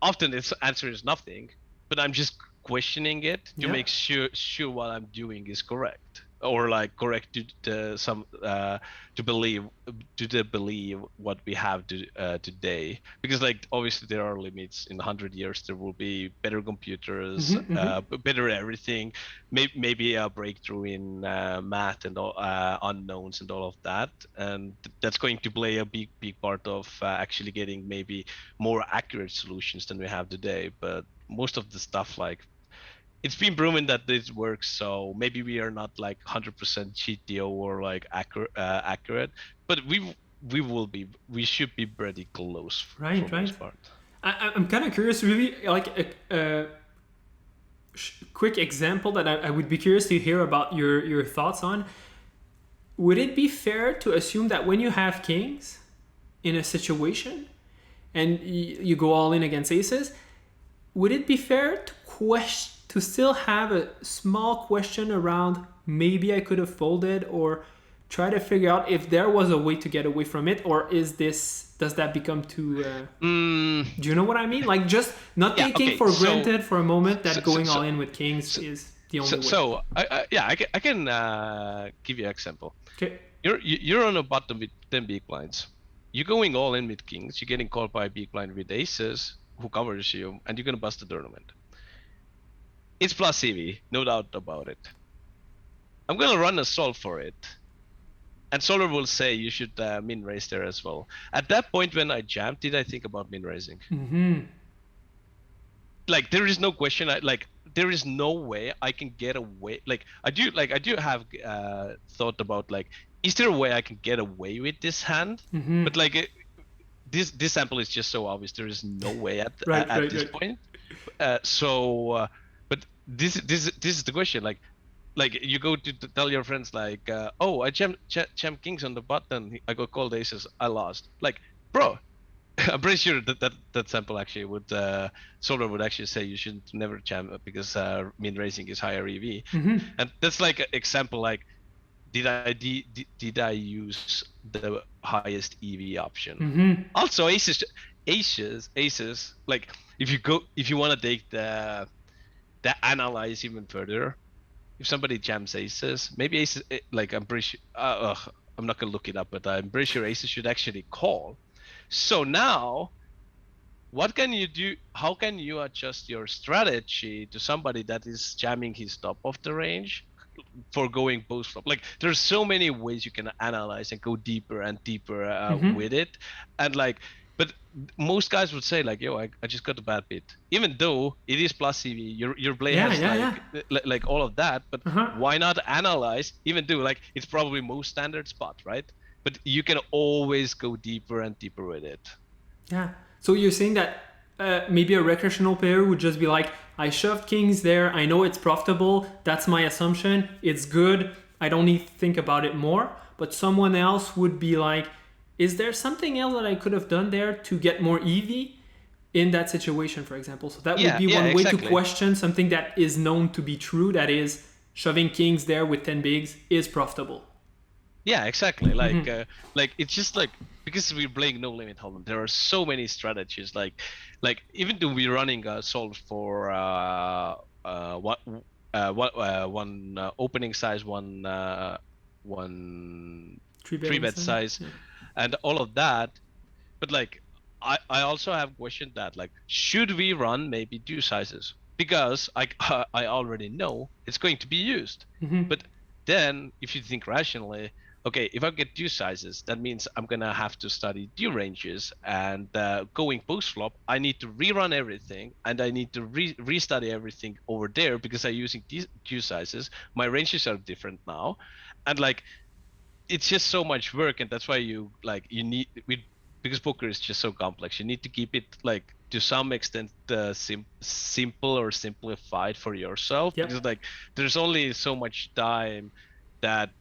often its answer is nothing. But I'm just questioning it to make sure what I'm doing is correct, or like correct to some to believe what we have today, because like obviously there are limits. In 100 years there will be better computers, better everything, maybe a breakthrough in math and all, unknowns and all of that, and that's going to play a big part of actually getting maybe more accurate solutions than we have today. But most of the stuff, like it's been proven that this works, so maybe we are not like 100% GTO or like accurate, but we should be pretty close for most part. I'm kind of curious, really, like a quick example that I would be curious to hear about your thoughts on. Would it be fair to assume that when you have kings in a situation and you go all in against aces, would it be fair to still have a small question around maybe I could have folded, or try to figure out if there was a way to get away from it, or does that become too do you know what I mean? Like, just not taking for granted for a moment that going all in with kings is the only way. So I can give you an example. Okay. You're on a bottom with 10 big blinds. You're going all in with kings. You're getting called by a big blind with aces who covers you, and you're gonna bust the tournament. It's plus EV, no doubt about it. I'm gonna run a solve for it, and Solar will say you should min raise there as well. At that point when I jammed, did I think about min raising? Like there is no question. There is no way I can get away. I do have thought about like, is there a way I can get away with this hand? But like this sample is just so obvious. There is no way at this point. But this is the question. Like you go to tell your friends like, oh, I jammed kings on the button. I got called aces. I lost. Like, bro, I'm pretty sure that sample actually would Solar would actually say you should never jam because min raising is higher EV. And that's like an example. Like, did I use the highest EV option? Also, aces. Like, if you want to take the analyze even further, if somebody jams aces, maybe aces, like I'm pretty sure, I'm not gonna look it up, but I'm pretty sure aces should actually call. So now, what can you do? How can you adjust your strategy to somebody that is jamming his top of the range for going post flop? Like, there's so many ways you can analyze and go deeper and deeper with it, and like. But most guys would say like, yo, I just got a bad beat. Even though it is plus CV, your play has like all of that. But why not analyze? Even though like it's probably most standard spot, right? But you can always go deeper and deeper with it. Yeah. So you're saying that maybe a recreational player would just be like, I shoved kings there. I know it's profitable. That's my assumption. It's good. I don't need to think about it more. But someone else would be like, is there something else that I could have done there to get more EV in that situation, for example? So that would be one way to question something that is known to be true, that is shoving kings there with 10 bigs is profitable. Yeah, exactly. Like it's just like because we're playing No Limit Hold'em, there are so many strategies. Like even though we're running solves for one opening size, one Three three betting bet size. size, Yeah. and all of that. But like I also have questioned that like should we run maybe two sizes because I already know it's going to be used. But then if you think rationally, okay, if I get two sizes, that means I'm gonna have to study two ranges, and going post flop, I need to rerun everything, and I need to restudy everything over there because I'm using these two sizes. My ranges are different now, and like it's just so much work, and that's why you need because poker is just so complex. You need to keep it like to some extent simple or simplified for yourself Yep. because like there's only so much time that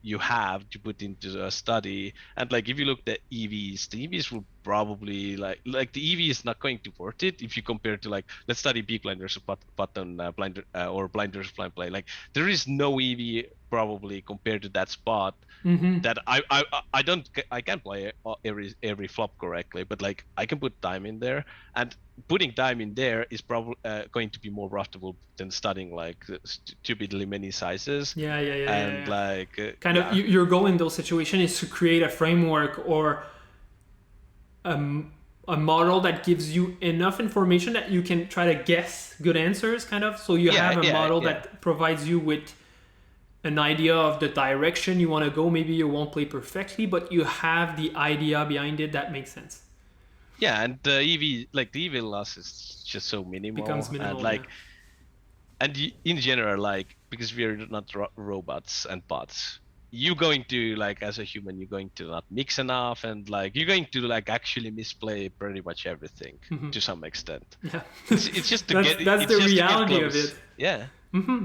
you have to put into a study. And like if you look at the EVs will probably like the EV is not going to worth it if you compare to like let's study big blind versus button blind or blind versus blind play. Like there is no EV probably compared to that spot that I don't I can't play every flop correctly, but like I can put time in there, and putting time in there is probably going to be more profitable than studying like stupidly many sizes. And Yeah. like Kind of your goal in those situations is to create a framework or a model that gives you enough information that you can try to guess good answers, kind of. So you have a model that provides you with an idea of the direction you want to go. Maybe you won't play perfectly, but you have the idea behind it that makes sense. Yeah, and the EV loss is just so minimal. Becomes minimal, and like and in general, like because we're not robots and bots, you're going to like as a human you're going to not mix enough, and like you're going to like actually misplay pretty much everything to some extent. Yeah. It's just to that's the reality of it. Yeah.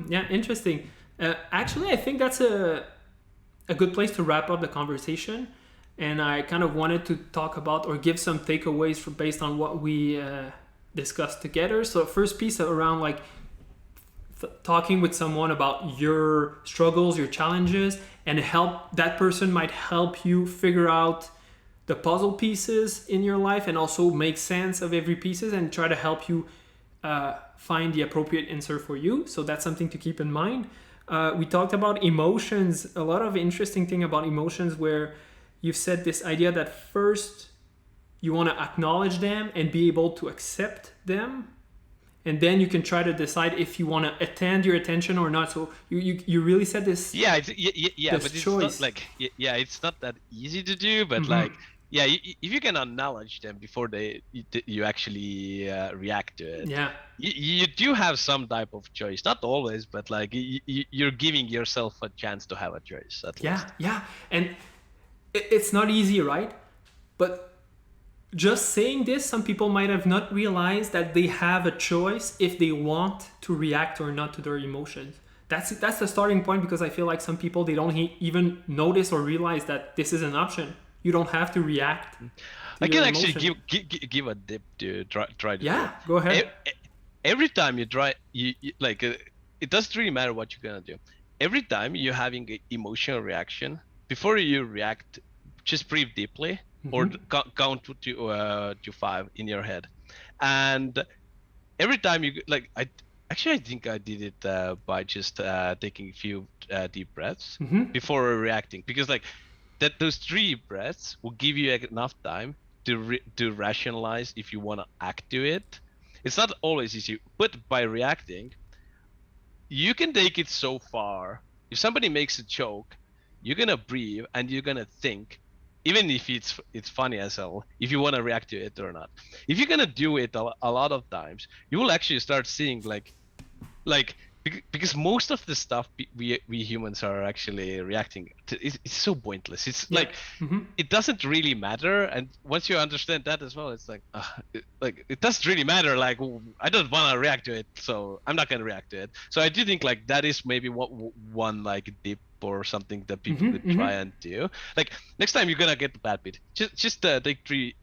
Yeah, interesting. Actually, I think that's a good place to wrap up the conversation, and I kind of wanted to talk about or give some takeaways based on what we discussed together. So first piece around like talking with someone about your struggles, your challenges, and that person might help you figure out the puzzle pieces in your life and also make sense of every pieces and try to help you find the appropriate answer for you. So that's something to keep in mind. We talked about emotions, a lot of interesting thing about emotions where you've said this idea that first you want to acknowledge them and be able to accept them, and then you can try to decide if you want to attend your attention or not. So you really said this. Yeah, but it's choice. not like it's not that easy to do. But like if you can acknowledge them before you actually react to it. Yeah. You do have some type of choice, not always, but like you're giving yourself a chance to have a choice at least. Yeah, and it's not easy, right? But just saying this, some people might have not realized that they have a choice if they want to react or not to their emotions. That's the starting point, because I feel like some people, they don't even notice or realize that this is an option. You don't have to react. I can actually give a tip to try to do. Go ahead. Every time you try, you like it doesn't really matter what you're gonna do. Every time you're having an emotional reaction, before you react, just breathe deeply or count to 5 in your head. And every time you like, I think I did it by just taking a few deep breaths before reacting, because like those 3 breaths will give you enough time to rationalize if you want to act to it. It's not always easy, but by reacting, you can take it so far. If somebody makes a joke, you're gonna breathe and you're gonna think, even if it's funny as hell, if you want to react to it or not. If you're gonna do it a lot of times, you will actually start seeing like because most of the stuff we humans are actually reacting to, it's so pointless. It's like it doesn't really matter, and once you understand that as well, it's like it doesn't really matter. Like I don't want to react to it, so I'm not gonna react to it. So I do think like that is maybe one like dip or something that people could try and do. Like next time you're gonna get the bad bit, just take three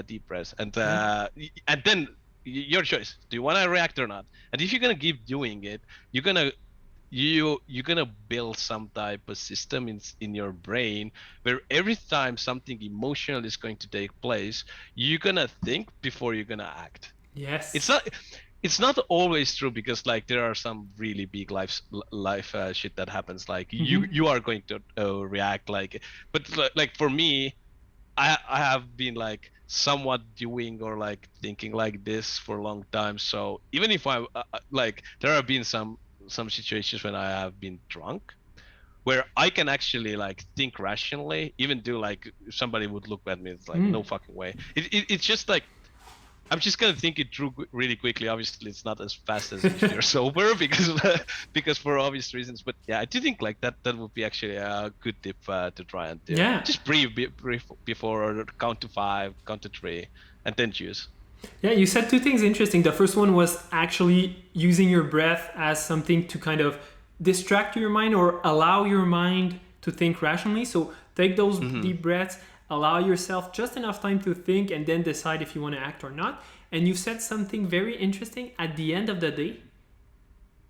deep breaths, and then your choice. Do you want to react or not? And if you're gonna keep doing it, you're gonna build some type of system in your brain where every time something emotional is going to take place, you're gonna think before you're gonna act. Yes. It's not always true, because like there are some really big life shit that happens, like you are going to react, like, but like for me, I have been like somewhat doing or like thinking like this for a long time. So even if I like, there have been some situations when I have been drunk where I can actually like think rationally, even do like, if somebody would look at me, it's like no fucking way. It's just like, I'm just gonna think it through really quickly. Obviously, it's not as fast as if you're sober, because for obvious reasons. But yeah, I do think like that would be actually a good tip to try and do. Yeah. Just breathe before, or count to 5, count to 3, and then choose. Yeah, you said two things interesting. The first one was actually using your breath as something to kind of distract your mind or allow your mind to think rationally. So take those deep breaths, allow yourself just enough time to think, and then decide if you want to act or not. And you said something very interesting. At the end of the day,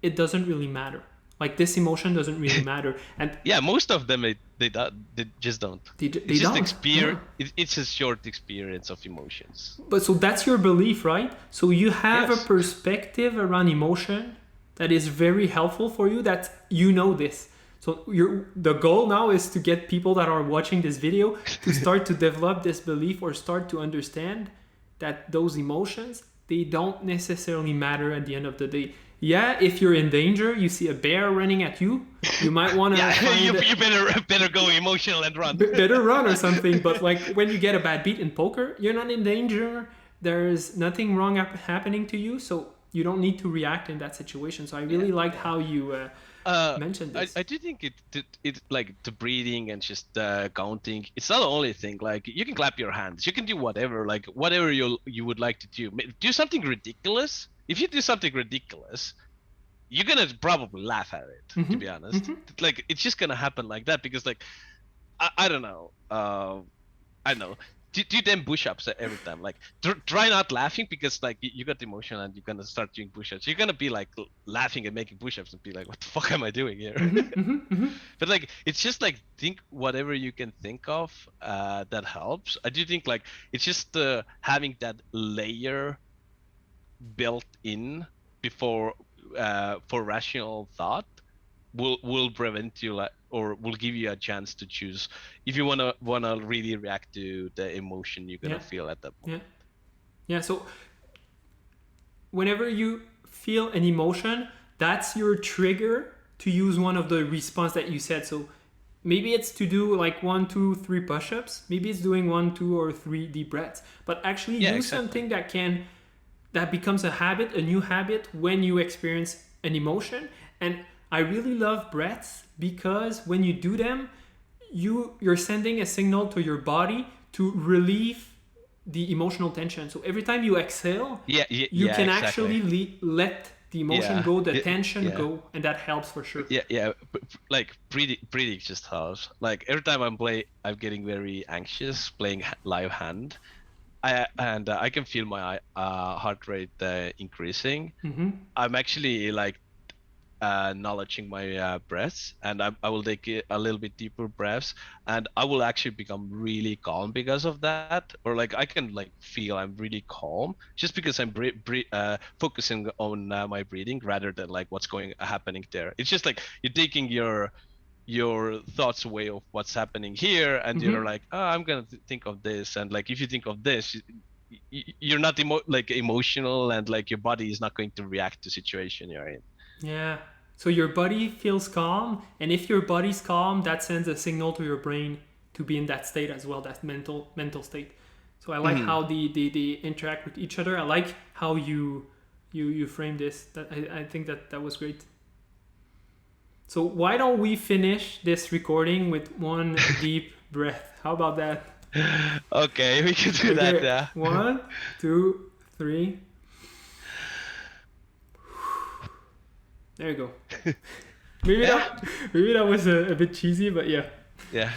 it doesn't really matter. Like, this emotion doesn't really matter. And yeah, most of them they just don't. It's just experience. Yeah. It's a short experience of emotions. But so that's your belief, right? So you have Yes. a perspective around emotion that is very helpful for you, that you know this. So the goal now is to get people that are watching this video to start to develop this belief, or start to understand that those emotions, they don't necessarily matter at the end of the day. Yeah, if you're in danger, you see a bear running at you, you might want to you better go emotional and run. better run or something. But like, when you get a bad beat in poker, you're not in danger. There's nothing wrong happening to you, so you don't need to react in that situation. So I really liked how you mentioned this. I do think it like the breathing and just counting. It's not the only thing. Like, you can clap your hands, you can do whatever, like whatever you would like to do. Do something ridiculous. If you do something ridiculous, you're gonna probably laugh at it. To be honest, like, it's just gonna happen like that, because like I don't know. I don't know. Do them push-ups every time. Like, try not laughing, because like you got emotion and you're gonna start doing push-ups. You're gonna be like laughing and making push-ups and be like, what the fuck am I doing here? But like, it's just like, think whatever you can think of that helps. I do think like it's just having that layer built in before for rational thought will prevent you, like, or will give you a chance to choose if you wanna really react to the emotion you're gonna feel at that moment. Yeah. So whenever you feel an emotion, that's your trigger to use one of the response that you said. So maybe it's to do like 1, 2, 3 push-ups. Maybe it's doing 1, 2, or 3 deep breaths. But actually do something that becomes a habit, a new habit, when you experience an emotion. And I really love breaths, because when you do them, you're sending a signal to your body to relieve the emotional tension. So every time you exhale, you can actually let the emotion go, the tension go, and that helps for sure. Like, breathing just helps. Like, every time I'm getting very anxious playing live hand. I can feel my heart rate increasing. I'm actually like acknowledging my breaths, and I will take a little bit deeper breaths, and I will actually become really calm because of that. Or like, I can like feel I'm really calm just because I'm focusing on my breathing rather than like what's happening there. It's just like you're taking your thoughts away of what's happening here, and you're like, oh, I'm gonna think of this. And like, if you think of this, you're not emotional, and like your body is not going to react to situation you're in. Yeah. So your body feels calm, and if your body's calm, that sends a signal to your brain to be in that state as well, that mental state. So I like how they interact with each other. I like how you frame this. That I think that was great. So why don't we finish this recording with one deep breath? How about that? Okay, we can do that. Yeah. 1, 2, 3. There you go. Maybe that was a bit cheesy, but yeah. Yeah.